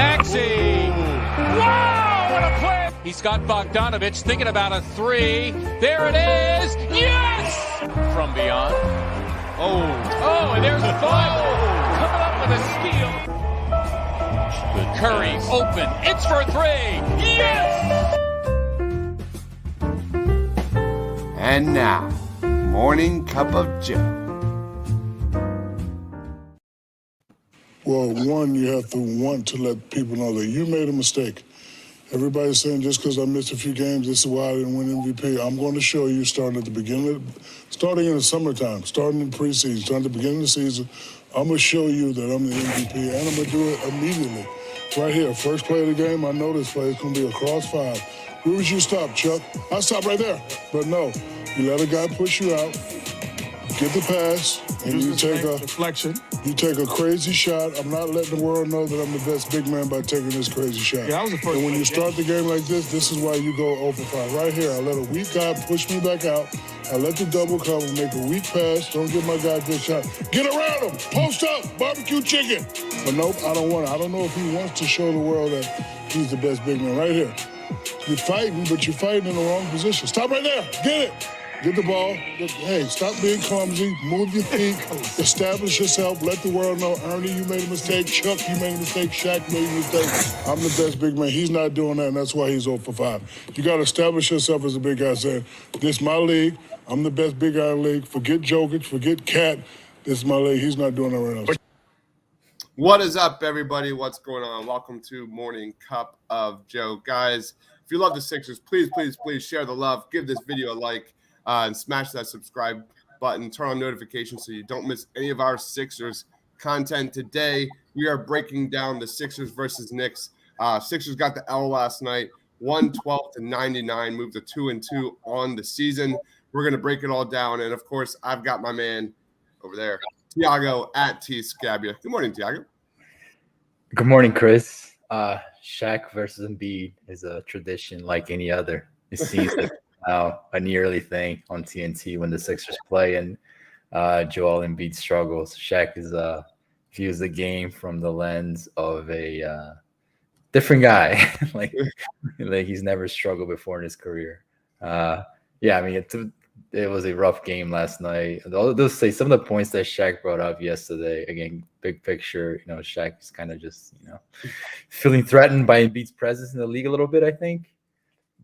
Maxey. Wow, what a play. He's got Bogdanovich thinking about a three. There it is. Yes! From beyond. Oh, and there's Boyle coming up with a steal. Curry open. It's for three. Yes! And now, Morning Cup of Joe. Well, one, you have to want to let people know that you made a mistake. Everybody's saying just because I missed a few games, this is why I didn't win MVP. I'm going to show you starting in the summertime, starting in preseason, starting at the beginning of the season. I'm going to show you that I'm the MVP, and I'm going to do it immediately. Right here, first play of the game, I know this play is going to be a cross five. Where would you stop, Chuck? I stop right there. But no, you let a guy push you out, get the pass, and you take a deflection. You take a crazy shot. I'm not letting the world know that I'm the best big man by taking this crazy shot. Yeah, that was the first. And when you start the game like this is why you go 0 for 5. Right here, I let a weak guy push me back out. I let the double cover, make a weak pass. Don't give my guy a good shot. Get around him. Post up. Barbecue chicken. But nope, I don't want it. I don't know if he wants to show the world that he's the best big man. Right here. You're fighting, but you're fighting in the wrong position. Stop right there. Get it. Get the ball. Hey, stop being clumsy. Move your feet. Establish yourself. Let the world know, Ernie, you made a mistake. Chuck, you made a mistake. Shaq made a mistake. I'm the best big man. He's not doing that, and that's why he's 0 for 5. You got to establish yourself as a big guy saying, this is my league. I'm the best big guy in the league. Forget Jokic. Forget Cat. This is my league. He's not doing that right now. What is up, everybody? What's going on? Welcome to Morning Cup of Joe. Guys, if you love the Sixers, please share the love. Give this video a like. And smash that subscribe button, turn on notifications so you don't miss any of our Sixers content. Today, we are breaking down the Sixers versus Knicks. Sixers got the L last night, 112-99, moved to 2-2 on the season. We're going to break it all down. And, of course, I've got my man over there, Tiago at T Scabia. Good morning, Tiago. Good morning, Chris. Shaq versus Embiid is a tradition like any other. It seems like now a yearly thing on TNT when the Sixers play and Joel Embiid struggles. Shaq views the game from the lens of a different guy, like he's never struggled before in his career. I mean it was a rough game last night. I'll say some of the points that Shaq brought up yesterday. Again, big picture, Shaq is kind of just feeling threatened by Embiid's presence in the league a little bit, I think.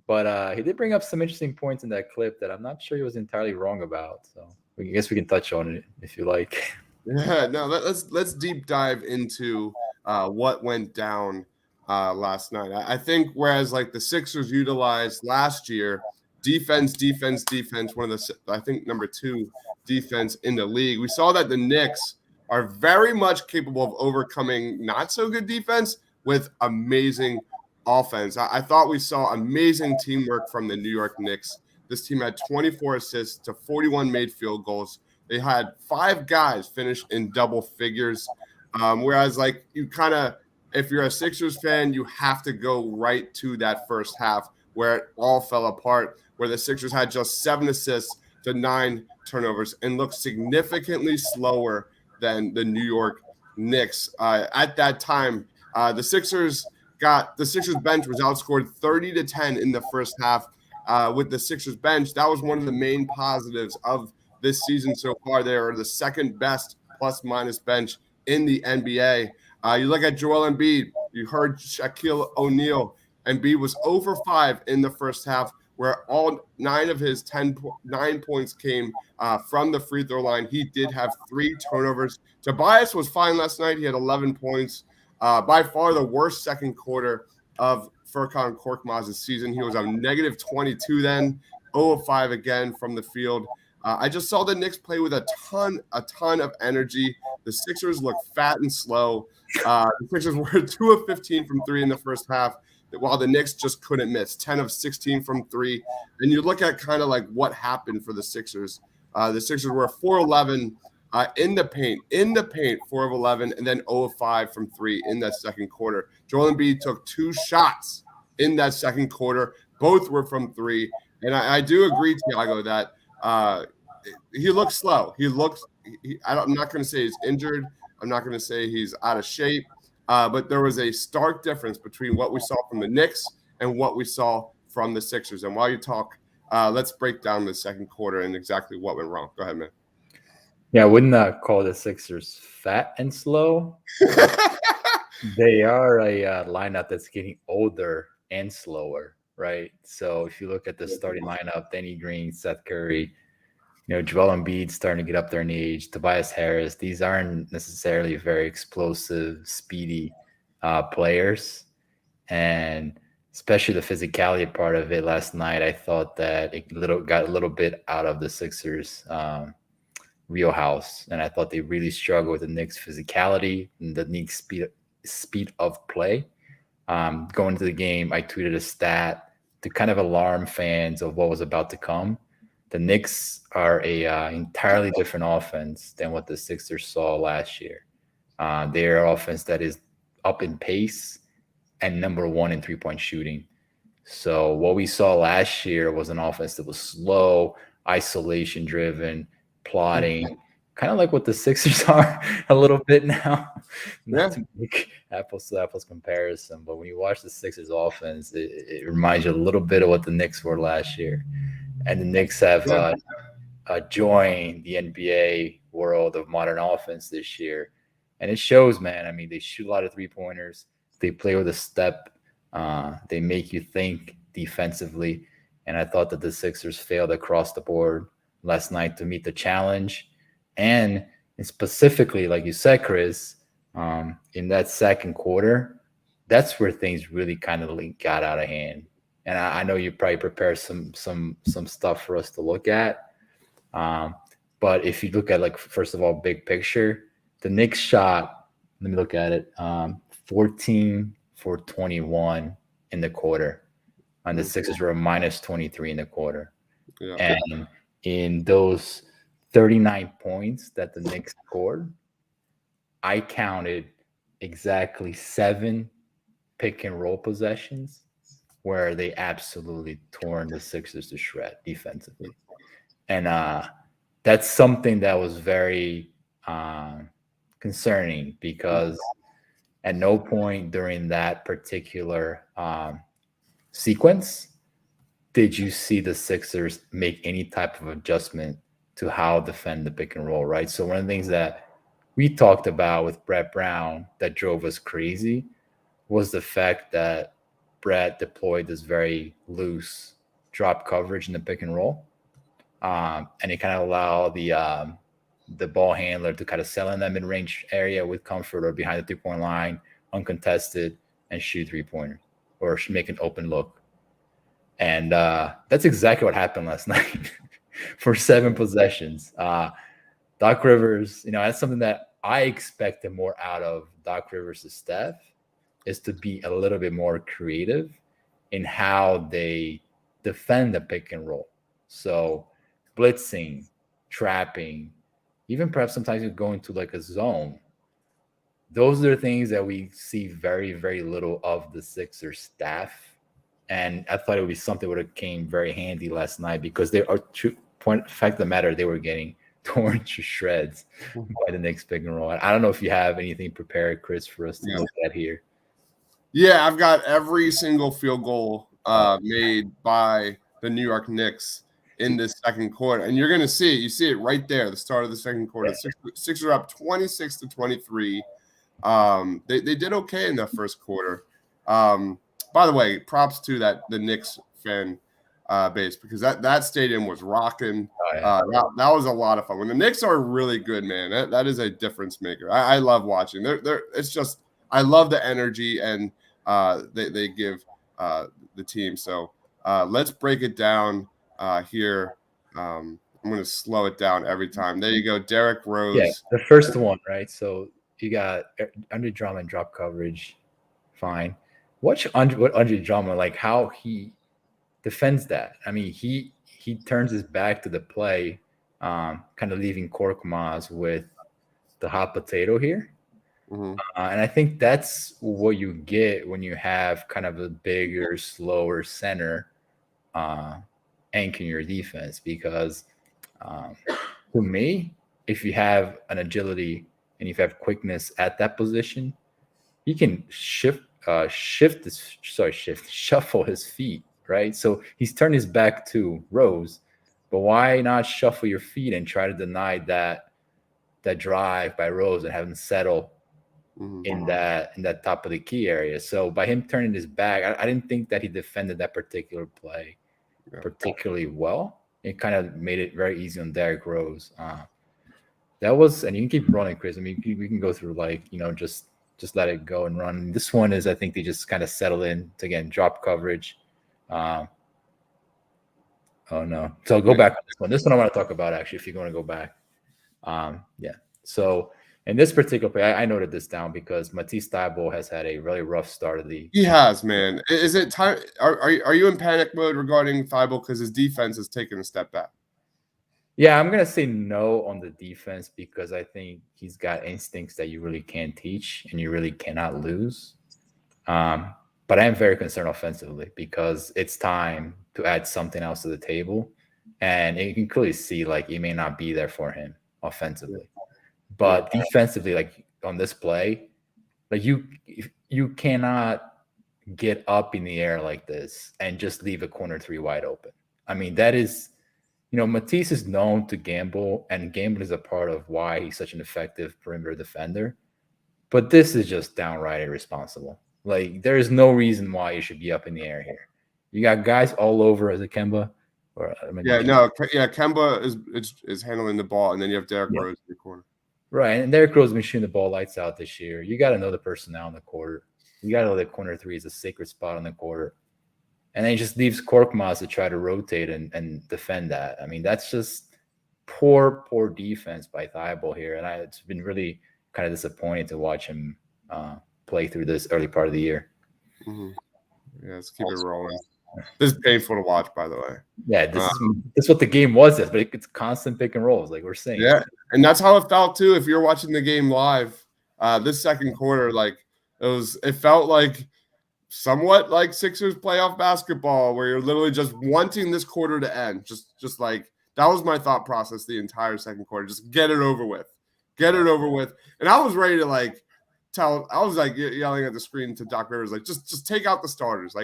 But he did bring up some interesting points in that clip that I'm not sure he was entirely wrong about. So I guess we can touch on it if you like. Yeah, no, let's deep dive into what went down last night. I think whereas like the Sixers utilized last year defense, one of the I think number 2 defense in the league, we saw that the Knicks are very much capable of overcoming not so good defense with amazing offense. I thought we saw amazing teamwork from the New York Knicks. This team had 24 assists to 41 made field goals. They had 5 guys finish in double figures. Whereas like you kind of, if you're a Sixers fan, you have to go right to that first half where it all fell apart, where the Sixers had just 7 assists to 9 turnovers and looked significantly slower than the New York Knicks. At that time, the Sixers bench was outscored 30-10 in the first half. With the Sixers bench, that was one of the main positives of this season so far. They are the second best plus-minus bench in the NBA. You look at Joel Embiid. You heard Shaquille O'Neal. Embiid was over 5 in the first half, where all 9 of his 9 points came from the free throw line. He did have 3 turnovers. Tobias was fine last night. He had 11 points. By far the worst second quarter of Furkan Korkmaz's season. He was on negative 22 then, 0-5 again from the field. I just saw the Knicks play with a ton of energy. The Sixers looked fat and slow. The Sixers were 2 of 15 from 3 in the first half, while the Knicks just couldn't miss, 10 of 16 from 3. And you look at kind of like what happened for the Sixers. The Sixers were 4-11 in the paint, 4 of 11, and then 0 of 5 from 3 in that second quarter. Joel Embiid took 2 shots in that second quarter. Both were from 3. And I do agree, Tiago, that he looks slow. I'm not going to say he's injured. I'm not going to say he's out of shape. but there was a stark difference between what we saw from the Knicks and what we saw from the Sixers. And while you talk, let's break down the second quarter and exactly what went wrong. Go ahead, man. Yeah, I wouldn't call the Sixers fat and slow. They are a lineup that's getting older and slower, right? So if you look at the starting lineup, Danny Green, Seth Curry, Joel Embiid starting to get up there in age, Tobias Harris, these aren't necessarily very explosive, speedy players. And especially the physicality part of it last night, I thought that it got a little bit out of the Sixers' wheelhouse. And I thought they really struggled with the Knicks' physicality and the Knicks' speed of play. Going into the game, I tweeted a stat to kind of alarm fans of what was about to come. The Knicks are a entirely different offense than what the Sixers saw last year. They're an offense that is up in pace and number one in three-point shooting. So what we saw last year was an offense that was slow, isolation-driven, plotting, kind of like what the Sixers are a little bit now. Not to make apples to apples comparison, but when you watch the Sixers offense, it reminds you a little bit of what the Knicks were last year. And the Knicks have joined the NBA world of modern offense this year. And it shows, man. I mean, they shoot a lot of three-pointers. They play with a step. They make you think defensively. And I thought that the Sixers failed across the board last night to meet the challenge. And specifically, like you said, Chris, in that second quarter, that's where things really kind of got out of hand. And I know you probably prepared some stuff for us to look at. But if you look at, like, first of all, big picture, the Knicks shot, let me look at it, 14 for 21 in the quarter. And the Sixers were a minus 23 in the quarter. Yeah. And in those 39 points that the Knicks scored, I counted exactly 7 pick and roll possessions where they absolutely torn the Sixers to shred defensively. And that's something that was very concerning, because at no point during that particular sequence did you see the Sixers make any type of adjustment to how defend the pick and roll, right? So one of the things that we talked about with Brett Brown that drove us crazy was the fact that Brett deployed this very loose drop coverage in the pick and roll. And it kind of allowed the ball handler to kind of sell in that mid-range area with comfort or behind the three-point line, uncontested, and shoot three-pointers or make an open look. And that's exactly what happened last night for 7 possessions. Doc Rivers, that's something that I expected more out of Doc Rivers' staff, is to be a little bit more creative in how they defend the pick and roll. So blitzing, trapping, even perhaps sometimes you go into like a zone. Those are things that we see very, very little of the Sixers staff. And I thought it would be something that would have came very handy last night, because they are, fact of the matter, they were getting torn to shreds by the Knicks pick and roll. I don't know if you have anything prepared, Chris, for us to look at here. Yeah, I've got every single field goal made by the New York Knicks in this second quarter. And you're going to see it. You see it right there, the start of the second quarter. Sixers are up 26-23. They did okay in the first quarter. By the way, props to the Knicks fan base, because that stadium was rocking. That was a lot of fun. When the Knicks are really good, man, that is a difference maker. I love watching. It's just, I love the energy and they give the team. So let's break it down here. I'm going to slow it down every time. There you go, Derrick Rose. Yeah, the first one, right? So you got Andre Drummond drop coverage, fine. Watch Andre Drummond, like how he defends that. I mean, he turns his back to the play, kind of leaving Korkmaz with the hot potato here. Mm-hmm. And I think that's what you get when you have kind of a bigger, slower center anchoring your defense. Because to me, if you have an agility and if you have quickness at that position, he can shuffle his feet, right? So he's turned his back to Rose, but why not shuffle your feet and try to deny that drive by Rose and have him settle in that top of the key area? So by him turning his back, I didn't think that he defended that particular play particularly well. It kind of made it very easy on Derrick Rose. That was, and you can keep running, Chris. I mean, we can go through just let it go and run. This one is, I think they just kind of settled in to, again, drop coverage. Oh no! So I'll go back on this one. This one I want to talk about, actually, if you're going to go back. So in this particular play, I noted this down because Matisse Thybulle has had a really rough start of the. He has, man. Is it time? Are you in panic mode regarding Thybulle because his defense has taken a step back? Yeah, I'm gonna say no on the defense because I think he's got instincts that you really can't teach and you really cannot lose. But I am very concerned offensively because it's time to add something else to the table, and you can clearly see it may not be there for him offensively, but defensively, on this play, you cannot get up in the air like this and just leave a corner three wide open. I mean, that is. Matisse is known to gamble, and gambling is a part of why he's such an effective perimeter defender. But this is just downright irresponsible. There is no reason why you should be up in the air here. You got guys all over as a Kemba. Kemba is handling the ball, and then you have Derrick Rose in the corner. Right, and Derrick Rose has been shooting the ball lights out this year. You got to know the personnel on the court. You got to know that corner three is a sacred spot on the court. And then he just leaves Korkmaz to try to rotate and defend that. I mean, that's just poor defense by Thybulle here. And it's been really kind of disappointing to watch him play through this early part of the year. Mm-hmm. Yeah, let's keep it rolling. This is painful to watch, by the way. Yeah, this is what the game was, but it's constant pick and rolls, like we're saying. Yeah, and that's how it felt, too, if you're watching the game live. This second quarter, it felt like somewhat like Sixers playoff basketball, where you're literally just wanting this quarter to end. Just that was my thought process the entire second quarter. Just get it over with. And I was ready to I was yelling at the screen to Doc Rivers, just take out the starters.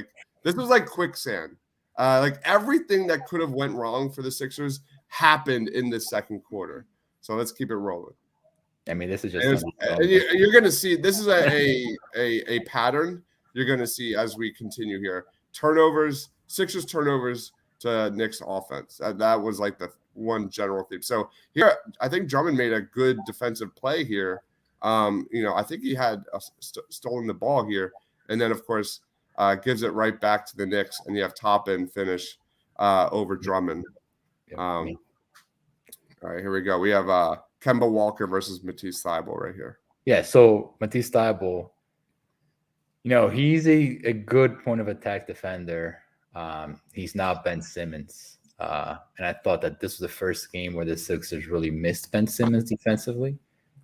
This was like quicksand. Everything that could have went wrong for the Sixers happened in this second quarter. So let's keep it rolling. I mean, this is just you're going to see this is a pattern. You're going to see as we continue here. Sixers turnovers to Knicks offense. That was the one general theme. So here, I think Drummond made a good defensive play here. I think he had stolen the ball here. And then, of course, gives it right back to the Knicks. And you have Toppin finish over Drummond. All right, here we go. We have Kemba Walker versus Matisse Thybulle right here. Yeah, so Matisse Thybulle, he's a good point of attack defender. He's not Ben Simmons. And I thought that this was the first game where the Sixers really missed Ben Simmons defensively,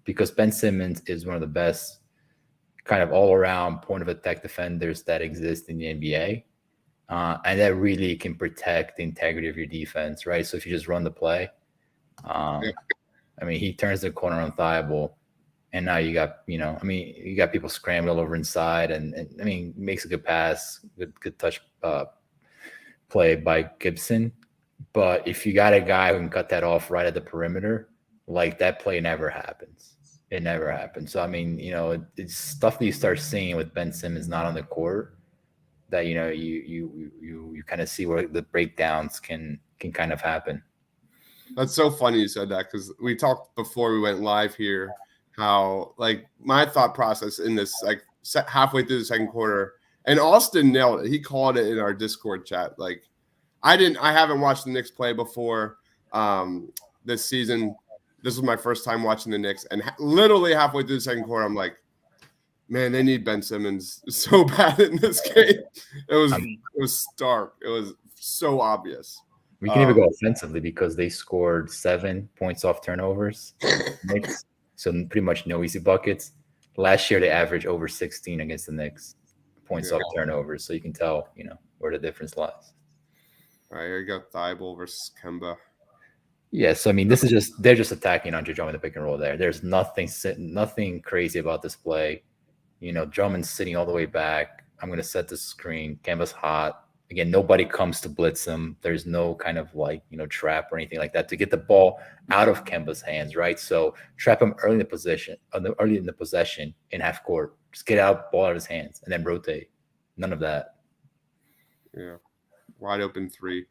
because Ben Simmons is one of the best kind of all-around point of attack defenders that exist in the NBA. And that really can protect the integrity of your defense, right? So if you just run the play, he turns the corner on Thybulle. And now you got, you got people scrambling over inside, and makes a good pass, good touch play by Gibson. But if you got a guy who can cut that off right at the perimeter, that play never happens. It never happens. So, it's stuff that you start seeing with Ben Simmons not on the court that, you kind of see where the breakdowns can kind of happen. That's so funny you said that, because we talked before we went live here how my thought process in this halfway through the second quarter, and Austin nailed it. He called it in our Discord chat. I haven't watched the Knicks play before this season. This was my first time watching the Knicks, and literally halfway through the second quarter, I'm like, man, they need Ben Simmons so bad in this game. It was stark. It was so obvious. We can even go offensively because they scored 7 points off turnovers. Knicks. So pretty much no easy buckets. Last year, they averaged over 16 against the Knicks points off turnovers. So you can tell, where the difference lies. All right, here you go. Thybulle versus Kemba. Yeah, so this is they're just attacking Andre Drummond the pick and roll there. There's nothing crazy about this play. Drummond's sitting all the way back. I'm going to set the screen. Kemba's hot. Again, nobody comes to blitz him. There's no kind of trap or anything like that to get the ball out of Kemba's hands, right? So trap him early in the possession in half court. Just get ball out of his hands and then rotate. None of that. Yeah. Wide open three.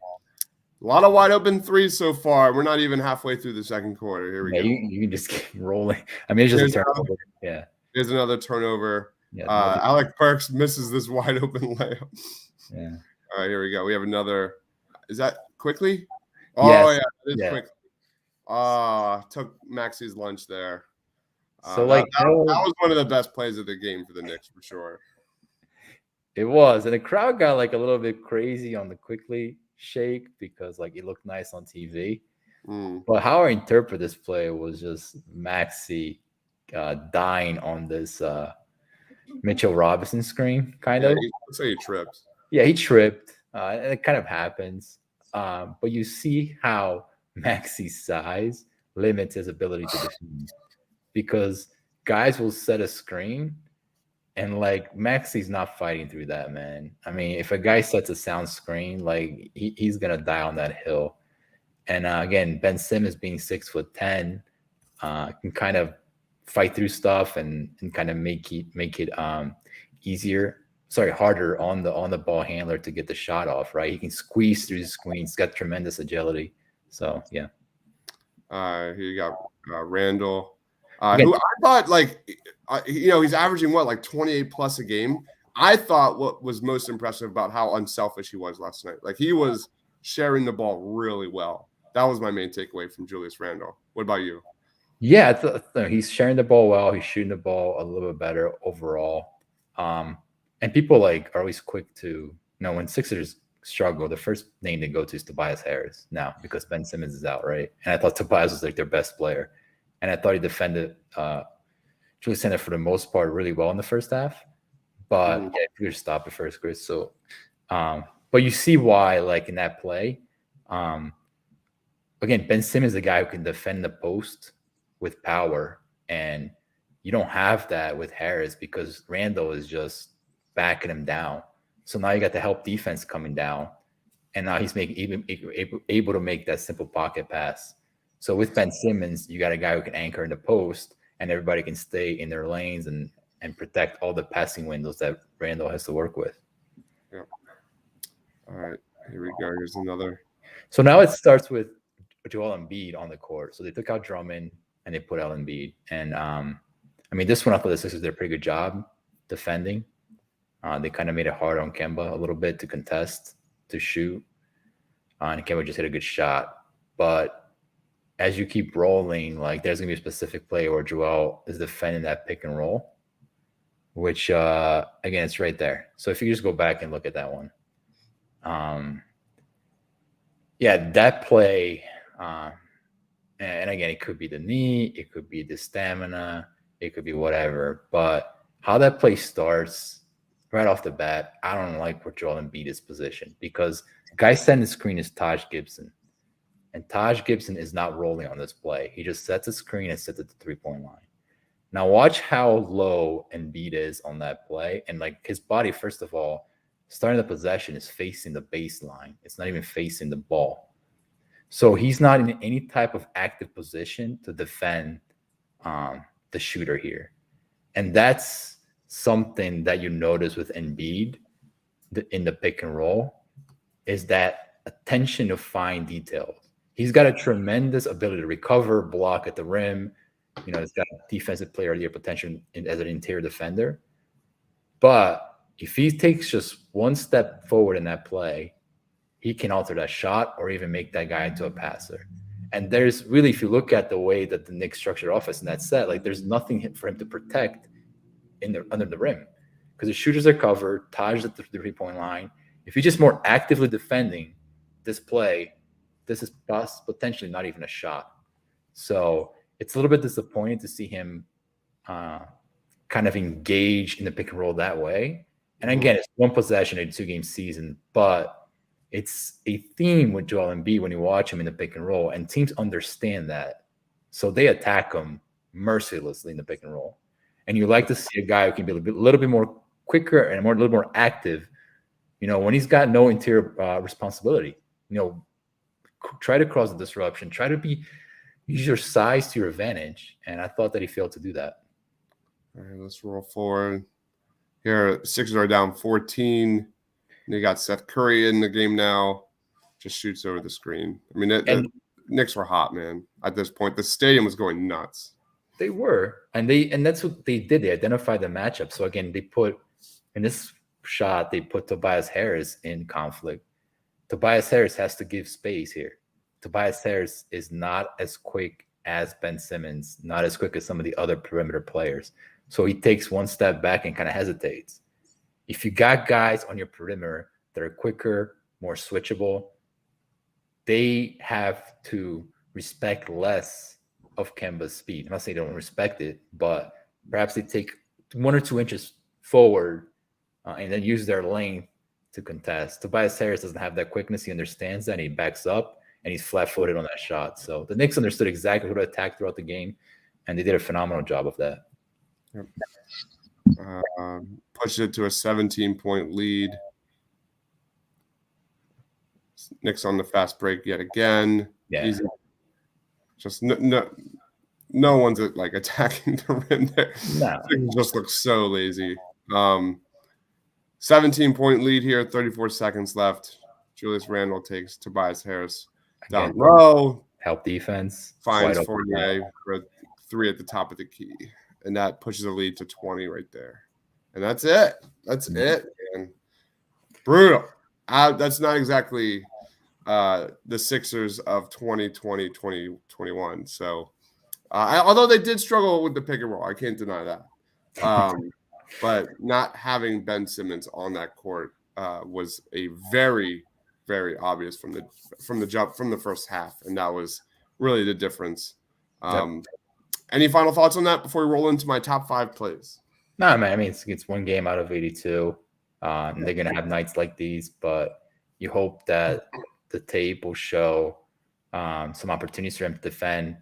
A lot of wide open threes so far. We're not even halfway through the second quarter. Here we go. You can just keep rolling. I mean, it's just a turnover. Yeah. Here's another turnover. Yeah, Alec Burks misses this wide open layup. Yeah. All right, here we go. We have another. Is that quickly? Yes. Yeah, it is quickly. Took Maxi's lunch there. So that was one of the best plays of the game for the Knicks for sure. It was, and the crowd got a little bit crazy on the quickly shake because it looked nice on TV. But how I interpret this play was just Maxi dying on this Mitchell Robinson screen, kind of. Let's say he tripped. Yeah, he tripped, and it kind of happens. But you see how Maxi's size limits his ability to defend because guys will set a screen, and Maxi's not fighting through that, man. I mean, if a guy sets a sound screen, he's gonna die on that hill. And again, Ben Simmons being 6'10" can kind of fight through stuff and kind of make it harder on the ball handler to get the shot off, right? He can squeeze through the screens. He's got tremendous agility. So yeah. Here you got Randall, who I thought he's averaging 28 plus a game. I thought what was most impressive about how unselfish he was last night. He was sharing the ball really well. That was my main takeaway from Julius Randle. What about you? Yeah, he's sharing the ball well. He's shooting the ball a little bit better overall. And people are always quick to when Sixers struggle, the first name they go to is Tobias Harris now because Ben Simmons is out, right? And I thought Tobias was their best player, and I thought he defended Julius Randle for the most part really well in the first half. But yeah, if you could stop it first, Chris. So, but you see why, in that play, again, Ben Simmons is a guy who can defend the post with power, and you don't have that with Harris because Randall is just backing him down. So now you got the help defense coming down, and now he's able to make that simple pocket pass. So with Ben Simmons, you got a guy who can anchor in the post, and everybody can stay in their lanes and protect all the passing windows that Randall has to work with. Yeah. All right, here we go. Here's another. So now it starts with Joel Embiid on the court. So they took out Drummond and they put out Embiid. And this one, I thought the Sixers did a pretty good job defending. They kind of made it hard on Kemba a little bit to contest, to shoot. And Kemba just hit a good shot. But as you keep rolling, there's going to be a specific play where Joel is defending that pick and roll, which, again, it's right there. So if you just go back and look at that one. That play, and again, it could be the knee, it could be the stamina, it could be whatever. But how that play starts right off the bat, I don't like where Joel Embiid is positioned because the guy setting the screen is Taj Gibson. And Taj Gibson is not rolling on this play. He just sets a screen and sets it to the 3-point line. Now watch how low Embiid is on that play. And his body, first of all, starting the possession is facing the baseline. It's not even facing the ball. So he's not in any type of active position to defend the shooter here. And that's something that you notice with Embiid in the pick and roll is that attention to fine details. He's got a tremendous ability to recover, block at the rim. He's got defensive player of the year potential as an interior defender. But if he takes just one step forward in that play, he can alter that shot or even make that guy into a passer. And there's really, if you look at the way that the Knicks structured offense in that set, there's nothing for him to protect under the rim because the shooters are covered. Taj at the 3-point line. If he's just more actively defending this play, this is potentially not even a shot. So it's a little bit disappointing to see him kind of engage in the pick and roll that way. And again, it's one possession in a 2-game season, but it's a theme with Joel Embiid when you watch him in the pick and roll, and teams understand that. So they attack him mercilessly in the pick and roll. And you like to see a guy who can be a little bit more quicker and a little more active, when he's got no interior responsibility. Try to cross the disruption. Try to use your size to your advantage. And I thought that he failed to do that. All right, let's roll forward. Here, Sixers are down 14. They got Seth Curry in the game now. Just shoots over the screen. I mean, the Knicks were hot, man. At this point, the stadium was going nuts. They were, and that's what they did. They identified the matchup. So again, they put in this shot, they put Tobias Harris in conflict. Tobias Harris has to give space here. Tobias Harris is not as quick as Ben Simmons, not as quick as some of the other perimeter players. So he takes one step back and kind of hesitates. If you got guys on your perimeter that are quicker, more switchable, they have to respect less of Kemba's speed. I'm not saying they don't respect it, but perhaps they take 1 or 2 inches forward and then use their length to contest. Tobias Harris doesn't have that quickness. He understands that, and he backs up, and he's flat-footed on that shot. So the Knicks understood exactly who to attack throughout the game, and they did a phenomenal job of that. Yep. Pushed it to a 17-point lead. Knicks on the fast break yet again. Yeah. Easy. Just no one's like attacking the rim there. No. It just looks so lazy. 17-point lead here, 34 seconds left. Julius Randle takes Tobias Harris down low. Help defense. Finds Fournier for a 3 at the top of the key. And that pushes the lead to 20 right there. And that's it. That's it, man. Brutal. That's not exactly the Sixers of 2020, 2021. So, although they did struggle with the pick and roll, I can't deny that. But not having Ben Simmons on that court was a very, very obvious from the jump from the first half, and that was really the difference. Any final thoughts on that before we roll into my top 5 plays? No, man. I mean, it's one game out of 82. And they're going to have nights like these, but you hope that the tape will show some opportunities for them to defend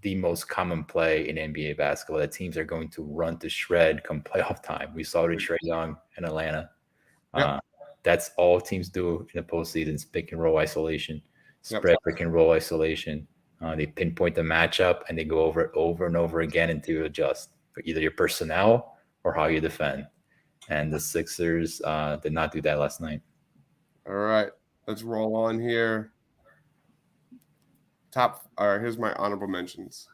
the most common play in NBA basketball, that teams are going to run to shred come playoff time. We saw it with Trae Young in Atlanta. That's all teams do in the postseason is pick and roll isolation, spread pick and roll isolation. They pinpoint the matchup and they go over it over and over again until you adjust for either your personnel or how you defend. And the Sixers did not do that last night. All right, let's roll on here. Here's my honorable mentions.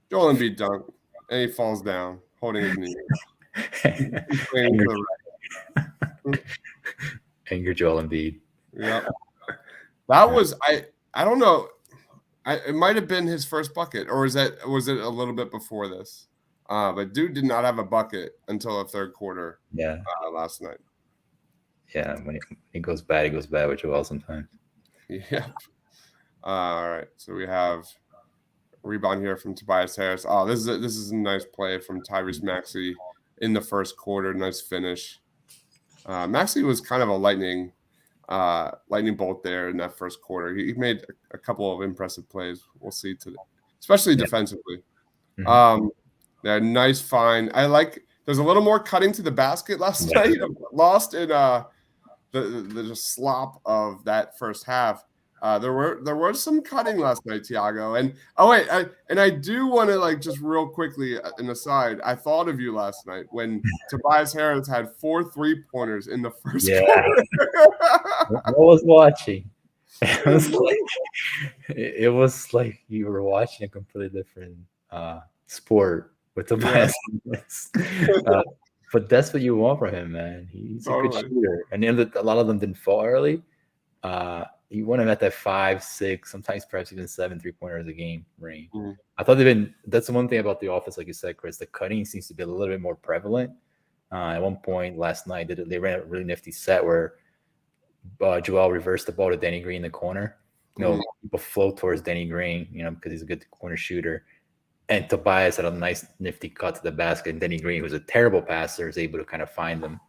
Joel Embiid dunk, and he falls down, holding his knee. Anger Joel Embiid. Yep. That was I don't know. It might have been his first bucket, or was it a little bit before this? But dude did not have a bucket until the third quarter. Last night. Yeah, when he goes bad, he goes bad with Joel sometimes. Yeah. All right, so we have a rebound here from Tobias Harris. Oh, this is a nice play from Tyrese Maxey in the first quarter. Nice finish. Maxey was kind of a lightning bolt there in that first quarter. He made a couple of impressive plays. We'll see today, especially defensively. Mm-hmm. Nice find. There's a little more cutting to the basket last night. Lost in the just slop of that first half. There was some cutting last night, Tiago. And I do want to just real quickly an aside. I thought of you last night when Tobias Harris had 4 3-pointers in the first quarter. I was watching. It was like you were watching a completely different sport with Tobias Harris. But that's what you want from him, man. He's a good shooter. And a lot of them didn't fall early. You want him at that 5, 6, sometimes perhaps even 7 3-pointers a game range. Mm-hmm. I thought that's the one thing about the offense, like you said, Chris. The cutting seems to be a little bit more prevalent. At one point last night, they ran a really nifty set where Joel reversed the ball to Danny Green in the corner. People flow towards Danny Green, because he's a good corner shooter. And Tobias had a nice nifty cut to the basket. And Danny Green, who's a terrible passer, is able to kind of find them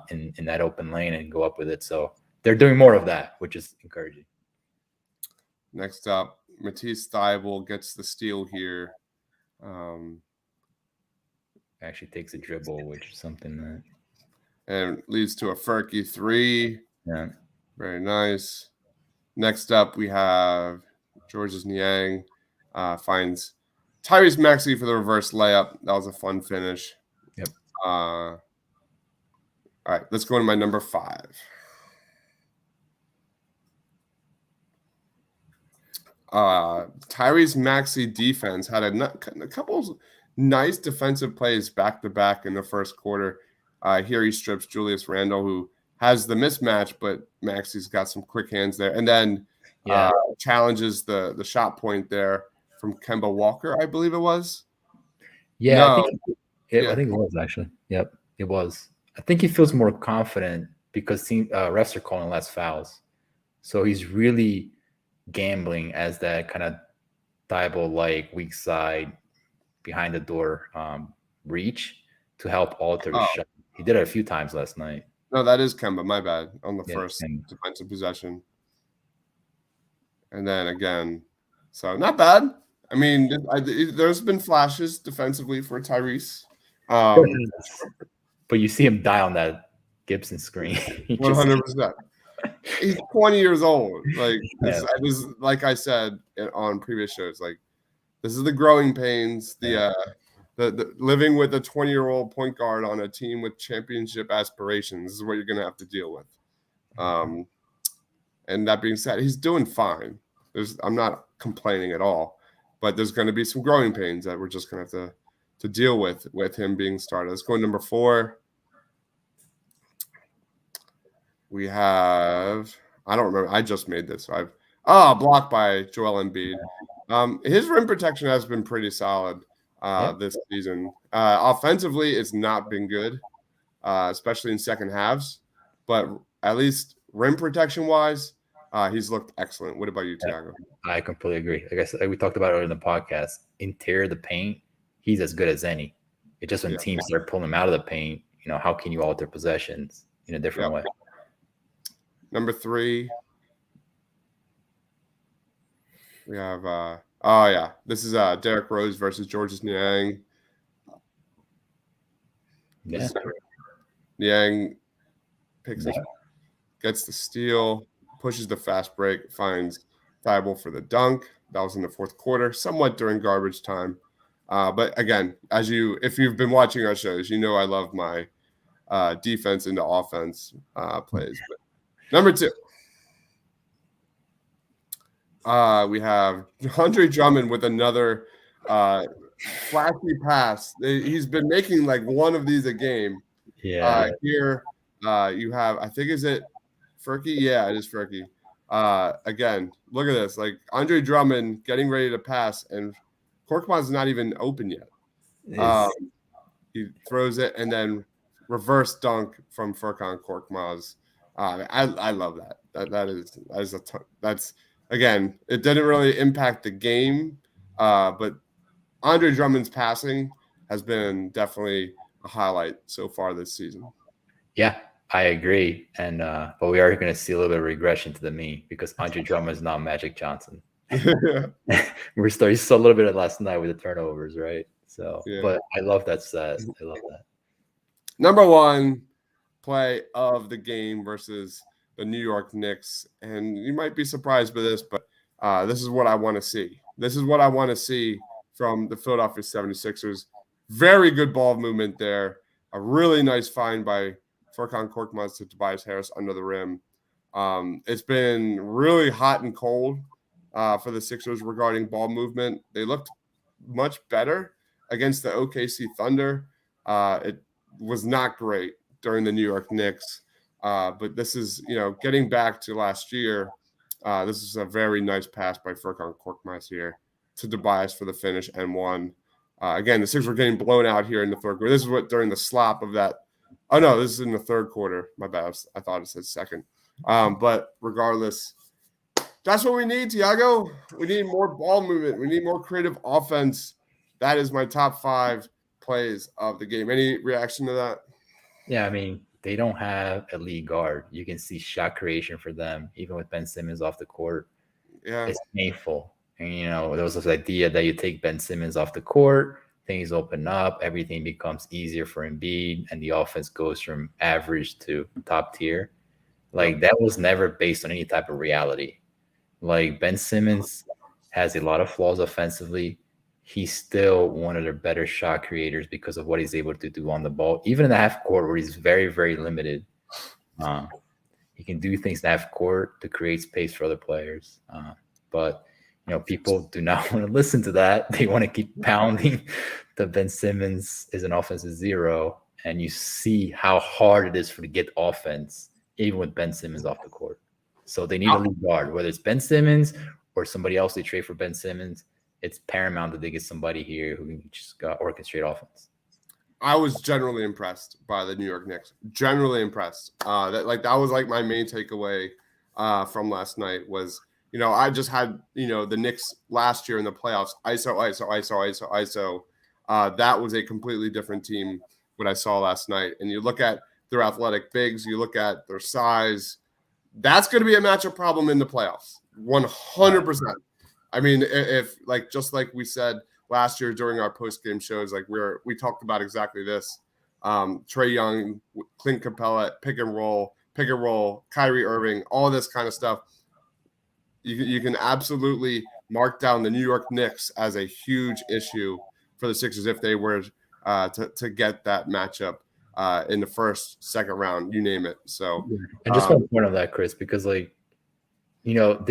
in that open lane and go up with it. So they're doing more of that, which is encouraging. Next up, Matisse Thybulle gets the steal here. Actually takes a dribble, which is something that. And leads to a Furky 3. Yeah. Very nice. Next up, we have Georges Niang finds Tyrese Maxey for the reverse layup. That was a fun finish. Yep. All right, let's go to my number 5. Tyrese Maxey defense had a couple nice defensive plays back-to-back in the first quarter. Here he strips Julius Randle, who has the mismatch, but Maxey's got some quick hands there. And then challenges the shot point there from Kemba Walker, I believe it was. Yeah, No. I think it was actually. Yep, it was. I think he feels more confident because refs are calling less fouls. So he's really gambling as that kind of Thibault-like weak side behind the door reach to help alter the shot. He did it a few times last night. No, that is Kemba. My bad. On the first defensive possession. And then again, so not bad. I mean, there's been flashes defensively for Tyrese. But you see him die on that Gibson screen. 100%. He's 20 years old. Like this, like I said on previous shows, like this is the growing pains. The living with a 20-year-old point guard on a team with championship aspirations. This is what you're going to have to deal with. And that being said, he's doing fine. I'm not complaining at all, but there's going to be some growing pains that we're just going to have to deal with him being started. Let's go to number 4. We have, I don't remember. I just made this. Blocked by Joel Embiid. His rim protection has been pretty solid this season. Offensively, it's not been good, especially in second halves. But at least rim protection wise, he's looked excellent. What about you, Tiago? I completely agree. Like I said, we talked about it earlier in the podcast. Interior of the paint, he's as good as any. It's just when teams start pulling him out of the paint, how can you alter possessions in a different way? Number 3, we have this is Derrick Rose versus Georges Niang. Yeah. Niang gets the steal, pushes the fast break, finds Thibault for the dunk. That was in the fourth quarter, somewhat during garbage time. But again, if you've been watching our shows, I love my defense into offense plays. But number 2, we have Andre Drummond with another flashy pass. He's been making like one of these a game. Yeah. Here you have, I think, is it Furky? Yeah, it is Furky. Again, look at this. Like Andre Drummond getting ready to pass, and Korkmaz's not even open yet. He throws it, and then reverse dunk from Furkan Korkmaz. I love that. That's again, it didn't really impact the game, but Andre Drummond's passing has been definitely a highlight so far this season. Yeah, I agree. And but we are going to see a little bit of regression to the mean because Andre Drummond is not Magic Johnson. We saw a little bit of last night with the turnovers, right? So, but I love that set. I love that. Number 1 play of the game versus the New York Knicks. And you might be surprised by this, but this is what I want to see. This is what I want to see from the Philadelphia 76ers. Very good ball movement there. A really nice find by Furkan Korkmaz to Tobias Harris under the rim. It's been really hot and cold for the Sixers regarding ball movement. They looked much better against the OKC Thunder. It was not great during the New York Knicks. But this is, getting back to last year, this is a very nice pass by Furkan Korkmaz here to Tobias for the finish and 1. Again, the Sixers were getting blown out here in the third quarter. This is what during the slop of that. Oh, no, this is in the third quarter. My bad. I thought it said second. But regardless, that's what we need, Tiago. We need more ball movement. We need more creative offense. That is my top 5 plays of the game. Any reaction to that? Yeah, I mean, they don't have a lead guard. You can see shot creation for them, even with Ben Simmons off the court. Yeah, it's painful. And there was this idea that you take Ben Simmons off the court, things open up, everything becomes easier for Embiid, and the offense goes from average to top tier. Like, that was never based on any type of reality. Like, Ben Simmons has a lot of flaws offensively. He's still one of their better shot creators because of what he's able to do on the ball, even in the half court where he's very, very limited. He can do things in half court to create space for other players. But people do not want to listen to that. They want to keep pounding that Ben Simmons is an offensive zero, and you see how hard it is to get offense, even with Ben Simmons off the court. So they need a lead guard, whether it's Ben Simmons or somebody else they trade for Ben Simmons. It's paramount that they get somebody here who can just orchestrate offense. I was generally impressed by the New York Knicks. Generally impressed. That was like my main takeaway from last night was, I just had, the Knicks last year in the playoffs, ISO. That was a completely different team what I saw last night. And you look at their athletic bigs, you look at their size, that's going to be a matchup problem in the playoffs. 100%. I mean, if just like we said last year during our post-game shows, we talked about exactly this. Trae Young, Clint Capella, pick and roll, Kyrie Irving, all this kind of stuff. You can absolutely mark down the New York Knicks as a huge issue for the Sixers if they were to get that matchup in the first, second round, you name it. So, and just one point on that, Chris, because they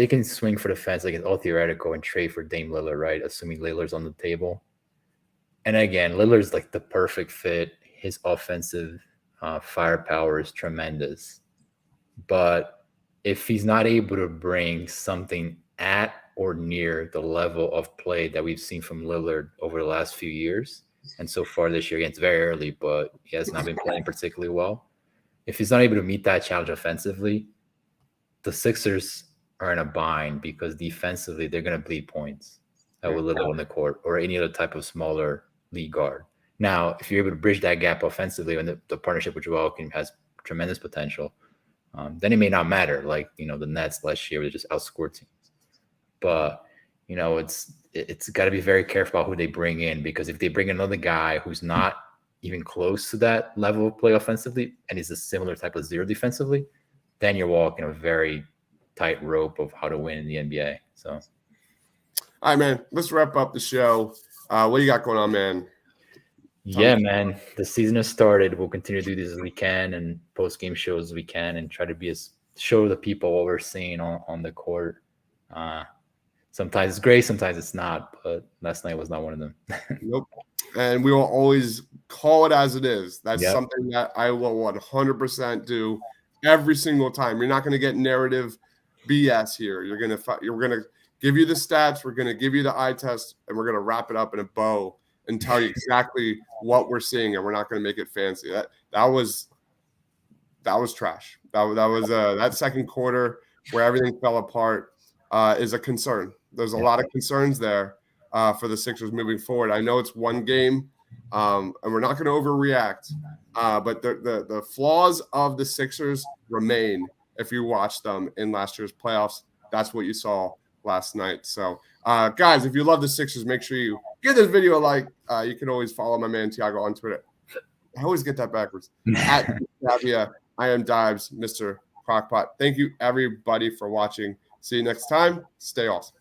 can swing for the fence, it's all theoretical, and trade for Dame Lillard, right? Assuming Lillard's on the table. And again, Lillard's the perfect fit. His offensive firepower is tremendous. But if he's not able to bring something at or near the level of play that we've seen from Lillard over the last few years, and so far this year, again, it's very early, but he has not been playing particularly well. If he's not able to meet that challenge offensively, the Sixers are in a bind because defensively they're going to bleed points with Lillard on the court or any other type of smaller lead guard. Now, if you're able to bridge that gap offensively, and the partnership with Joel has tremendous potential, then it may not matter. The Nets last year, they just outscored teams. But it's got to be very careful about who they bring in, because if they bring another guy who's not even close to that level of play offensively and is a similar type of zero defensively, then you're walking a very tight rope of how to win in the NBA. So, all right, man, let's wrap up the show. What do you got going on, man? Yeah, man, the season has started. We'll continue to do this as we can and post-game shows as we can and try to show the people what we're seeing on the court. Sometimes it's great, sometimes it's not, but last night was not one of them. Nope. And we will always call it as it is. That's something that I will 100% do every single time. You're not going to get narrative BS here. You're going to give you the stats. We're going to give you the eye test, and we're going to wrap it up in a bow and tell you exactly what we're seeing, and we're not going to make it fancy. That was trash. That was that second quarter where everything fell apart is a concern. There's a lot of concerns there for the Sixers moving forward. I know it's one game, and we're not going to overreact, but the flaws of the Sixers remain if you watch them in last year's playoffs. That's what you saw last night. So, guys, if you love the Sixers, make sure you give this video a like. You can always follow my man Tiago on Twitter. I always get that backwards. At Davia, I am Dives, Mr. Crockpot. Thank you, everybody, for watching. See you next time. Stay awesome.